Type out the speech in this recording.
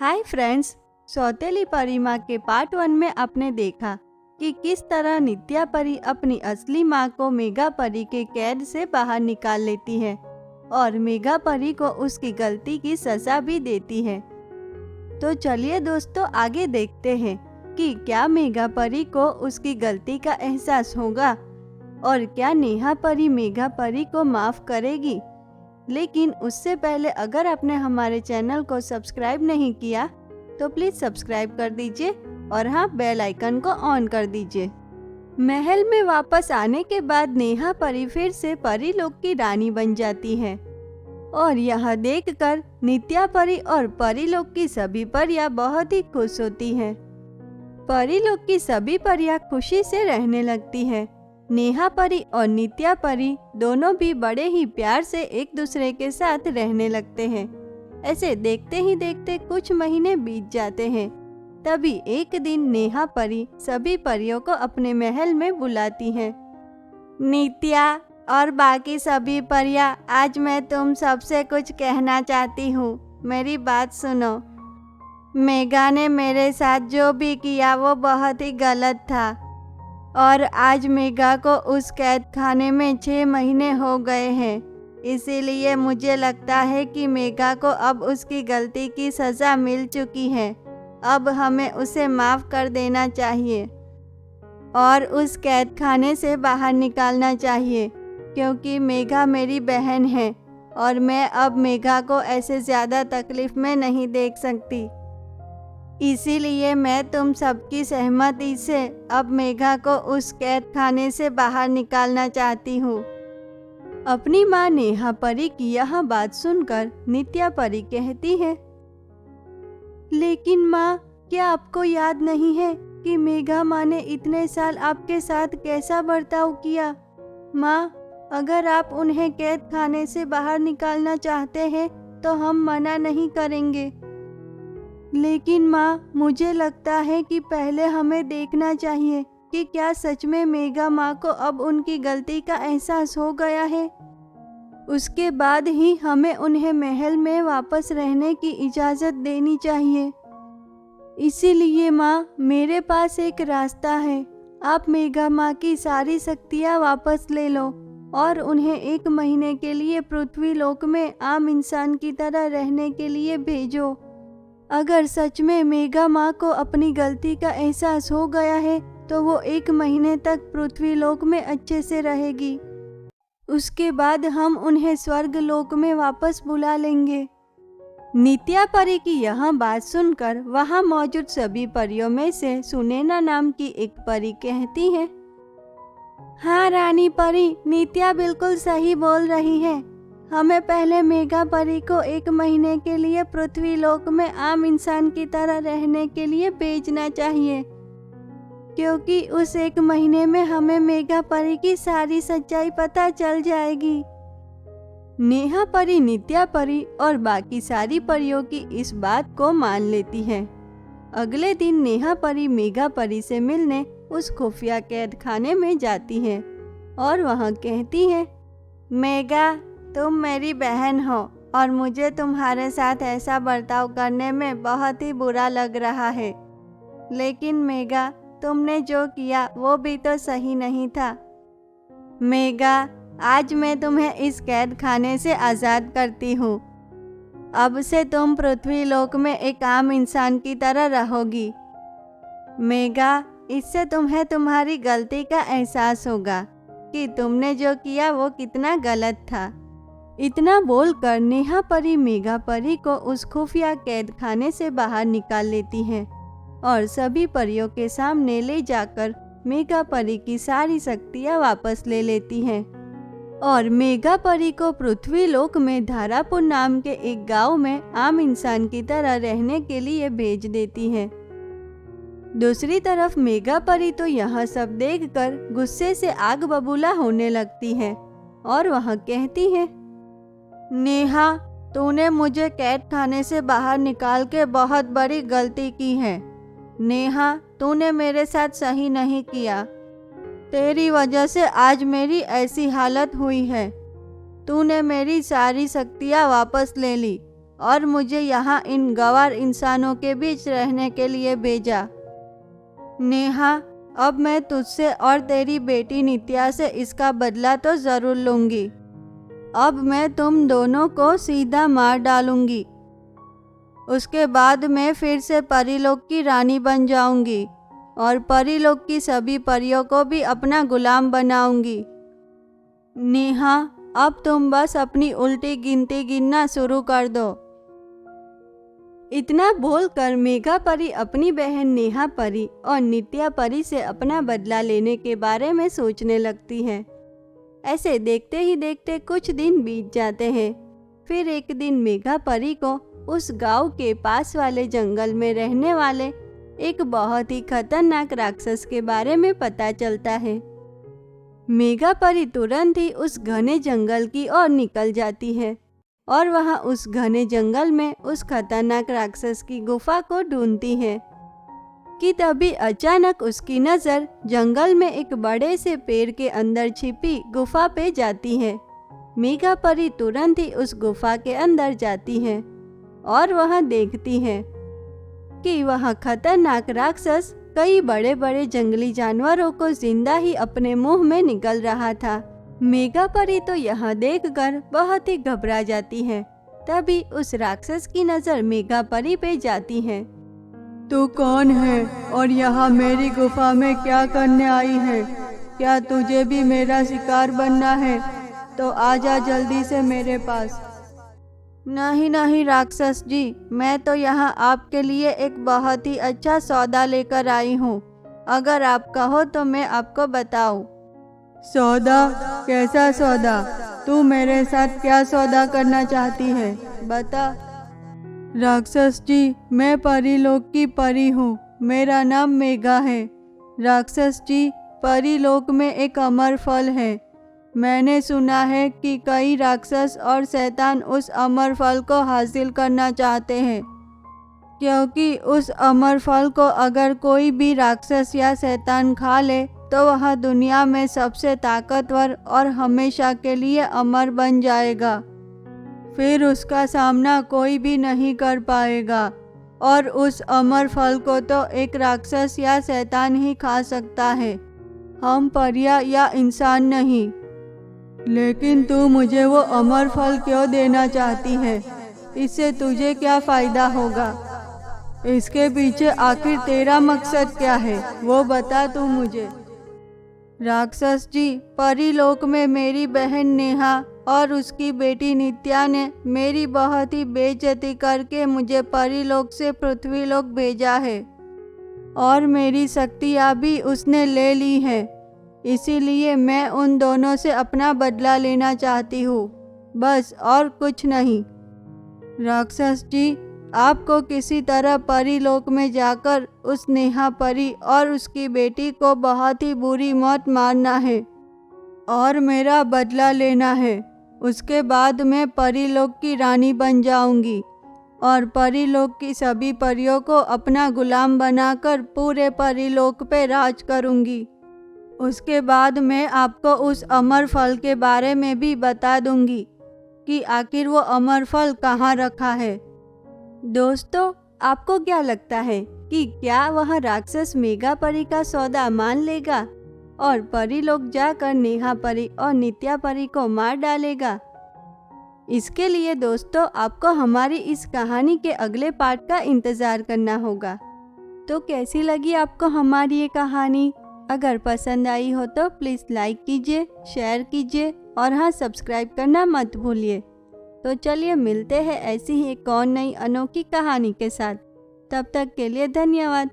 Hi friends, सौतेली परी माँ के पार्ट 1 में आपने देखा कि किस तरह नित्या परी अपनी असली माँ को मेघा परी के कैद से बाहर निकाल लेती है और मेघा परी को उसकी गलती की सजा भी देती है। तो चलिए दोस्तों, आगे देखते हैं कि क्या मेघा परी को उसकी गलती का एहसास होगा और क्या नेहा परी मेघा परी को माफ़ करेगी। लेकिन उससे पहले अगर आपने हमारे चैनल को सब्सक्राइब नहीं किया तो प्लीज़ सब्सक्राइब कर दीजिए और हाँ, बेल आइकन को ऑन कर दीजिए। महल में वापस आने के बाद नेहा परी फिर से परी लोक की रानी बन जाती है और यह देखकर नित्या परी और परी लोक की सभी परियां बहुत ही खुश होती हैं। परी लोक की सभी परियां खुशी से रहने लगती है। नेहा परी और नित्या परी दोनों भी बड़े ही प्यार से एक दूसरे के साथ रहने लगते हैं। ऐसे देखते ही देखते कुछ महीने बीत जाते हैं। तभी एक दिन नेहा परी सभी परियों को अपने महल में बुलाती है। नित्या और बाकी सभी परियां, आज मैं तुम सबसे कुछ कहना चाहती हूँ, मेरी बात सुनो। मेघा ने मेरे साथ जो भी किया वो बहुत ही गलत था और आज मेघा को उस कैद खाने में 6 महीने हो गए हैं। इसीलिए मुझे लगता है कि मेघा को अब उसकी गलती की सज़ा मिल चुकी है। अब हमें उसे माफ़ कर देना चाहिए और उस कैद खाने से बाहर निकालना चाहिए, क्योंकि मेघा मेरी बहन है और मैं अब मेघा को ऐसे ज़्यादा तकलीफ़ में नहीं देख सकती। इसीलिए मैं तुम सबकी सहमति से अब मेघा को उस कैद खाने से बाहर निकालना चाहती हूँ। अपनी माँ नेहा परी की यह बात सुनकर नित्या परी कहती है, लेकिन माँ, क्या आपको याद नहीं है कि मेघा माँ ने इतने साल आपके साथ कैसा बर्ताव किया? माँ, अगर आप उन्हें कैद खाने से बाहर निकालना चाहते हैं तो हम मना नहीं करेंगे। लेकिन माँ, मुझे लगता है कि पहले हमें देखना चाहिए कि क्या सच में मेघा माँ को अब उनकी गलती का एहसास हो गया है। उसके बाद ही हमें उन्हें महल में वापस रहने की इजाज़त देनी चाहिए। इसीलिए माँ, मेरे पास एक रास्ता है। आप मेघा माँ की सारी शक्तियाँ वापस ले लो और उन्हें 1 महीने के लिए पृथ्वी लोक में आम इंसान की तरह रहने के लिए भेजो। अगर सच में मेघा माँ को अपनी गलती का एहसास हो गया है तो वो 1 महीने तक पृथ्वी लोक में अच्छे से रहेगी। उसके बाद हम उन्हें स्वर्ग लोक में वापस बुला लेंगे। नित्या परी की यह बात सुनकर वहाँ मौजूद सभी परियों में से सुनैना नाम की एक परी कहती है, हाँ रानी परी, नित्या बिल्कुल सही बोल रही है। हमें पहले मेघा परी को 1 महीने के लिए पृथ्वी लोक में आम इंसान की तरह रहने के लिए भेजना चाहिए, क्योंकि उस 1 महीने में हमें मेघा परी की सारी सच्चाई पता चल जाएगी। नेहा परी, नित्या परी और बाकी सारी परियों की इस बात को मान लेती है। अगले दिन नेहा परी मेघा परी से मिलने उस खुफिया कैद खाने में जाती है और वहाँ कहती है, मेघा, तुम मेरी बहन हो और मुझे तुम्हारे साथ ऐसा बर्ताव करने में बहुत ही बुरा लग रहा है। लेकिन मेघा, तुमने जो किया वो भी तो सही नहीं था। मेघा, आज मैं तुम्हें इस कैद खाने से आज़ाद करती हूँ। अब से तुम पृथ्वी लोक में एक आम इंसान की तरह रहोगी। मेघा, इससे तुम्हें तुम्हारी गलती का एहसास होगा कि तुमने जो किया वो कितना गलत था। इतना बोलकर नेहा परी मेघा परी को उस खुफिया कैद खाने से बाहर निकाल लेती है और सभी परियों के सामने ले जाकर मेघा परी की सारी शक्तियाँ वापस ले लेती है और मेघा परी को पृथ्वी लोक में धारापुर नाम के एक गांव में आम इंसान की तरह रहने के लिए भेज देती है। दूसरी तरफ मेघा परी तो यह सब देखकर गुस्से से आग बबूला होने लगती है और वह कहती है, नेहा, तूने मुझे कैद खाने से बाहर निकाल के बहुत बड़ी गलती की है। नेहा, तूने मेरे साथ सही नहीं किया। तेरी वजह से आज मेरी ऐसी हालत हुई है। तूने मेरी सारी शक्तियाँ वापस ले ली और मुझे यहाँ इन गंवार इंसानों के बीच रहने के लिए भेजा। नेहा, अब मैं तुझसे और तेरी बेटी नित्या से इसका बदला तो ज़रूर लूँगी। अब मैं तुम दोनों को सीधा मार डालूँगी। उसके बाद मैं फिर से परीलोक की रानी बन जाऊँगी और परीलोक की सभी परियों को भी अपना गुलाम बनाऊँगी। नेहा, अब तुम बस अपनी उल्टी गिनती गिनना शुरू कर दो। इतना बोलकर मेघा परी अपनी बहन नेहा परी और नित्या परी से अपना बदला लेने के बारे में सोचने लगती है। ऐसे देखते ही देखते कुछ दिन बीत जाते हैं। फिर एक दिन मेघा परी को उस गांव के पास वाले जंगल में रहने वाले एक बहुत ही खतरनाक राक्षस के बारे में पता चलता है। मेघा परी तुरंत ही उस घने जंगल की ओर निकल जाती है और वहां उस घने जंगल में उस खतरनाक राक्षस की गुफा को ढूंढती है कि तभी अचानक उसकी नज़र जंगल में एक बड़े से पेड़ के अंदर छिपी गुफा पे जाती है। मेघा परी तुरंत ही उस गुफा के अंदर जाती है और वहां देखती है कि वह खतरनाक राक्षस कई बड़े बड़े जंगली जानवरों को जिंदा ही अपने मुंह में निगल रहा था। मेघा परी तो यह देखकर बहुत ही घबरा जाती है। तभी उस राक्षस की नज़र मेघा परी पे जाती है। तू कौन है और यहाँ मेरी गुफा में क्या करने आई है? क्या तुझे भी मेरा शिकार बनना है? तो आजा जल्दी से मेरे पास। नहीं नहीं राक्षस जी, मैं तो यहाँ आपके लिए एक बहुत ही अच्छा सौदा लेकर आई हूँ। अगर आप कहो तो मैं आपको बताऊँ। सौदा? कैसा सौदा? तू मेरे साथ क्या सौदा करना चाहती है, बता। राक्षस जी, मैं परीलोक की परी हूँ। मेरा नाम मेघा है। राक्षस जी, परीलोक में एक अमर फल है। मैंने सुना है कि कई राक्षस और शैतान उस अमर फल को हासिल करना चाहते हैं, क्योंकि उस अमर फल को अगर कोई भी राक्षस या शैतान खा ले तो वह दुनिया में सबसे ताकतवर और हमेशा के लिए अमर बन जाएगा। फिर उसका सामना कोई भी नहीं कर पाएगा और उस अमर फल को तो एक राक्षस या शैतान ही खा सकता है, हम परियां या इंसान नहीं। लेकिन तू मुझे वो अमर फल क्यों देना चाहती है? इससे तुझे क्या फायदा होगा? इसके पीछे आखिर तेरा मकसद क्या है, वो बता तू मुझे। राक्षस जी, परीलोक में मेरी बहन नेहा और उसकी बेटी नित्या ने मेरी बहुत ही बेइज्जती करके मुझे परीलोक से पृथ्वीलोक भेजा है और मेरी शक्तियाँ भी उसने ले ली है। इसीलिए मैं उन दोनों से अपना बदला लेना चाहती हूँ, बस और कुछ नहीं। राक्षस जी, आपको किसी तरह परीलोक में जाकर उस नेहा परी और उसकी बेटी को बहुत ही बुरी मौत मारना है और मेरा बदला लेना है। उसके बाद मैं परीलोक की रानी बन जाऊंगी और परीलोक की सभी परियों को अपना गुलाम बनाकर पूरे परीलोक पे राज करूंगी। उसके बाद मैं आपको उस अमर फल के बारे में भी बता दूंगी कि आखिर वो अमर फल कहाँ रखा है। दोस्तों, आपको क्या लगता है कि क्या वह राक्षस मेघा परी का सौदा मान लेगा और परीलोक जाकर नेहा परी और नित्या परी को मार डालेगा? इसके लिए दोस्तों आपको हमारी इस कहानी के अगले पार्ट का इंतज़ार करना होगा। तो कैसी लगी आपको हमारी ये कहानी? अगर पसंद आई हो तो प्लीज़ लाइक कीजिए, शेयर कीजिए और हाँ, सब्सक्राइब करना मत भूलिए। तो चलिए मिलते हैं ऐसी ही एक और नई अनोखी कहानी के साथ। तब तक के लिए धन्यवाद।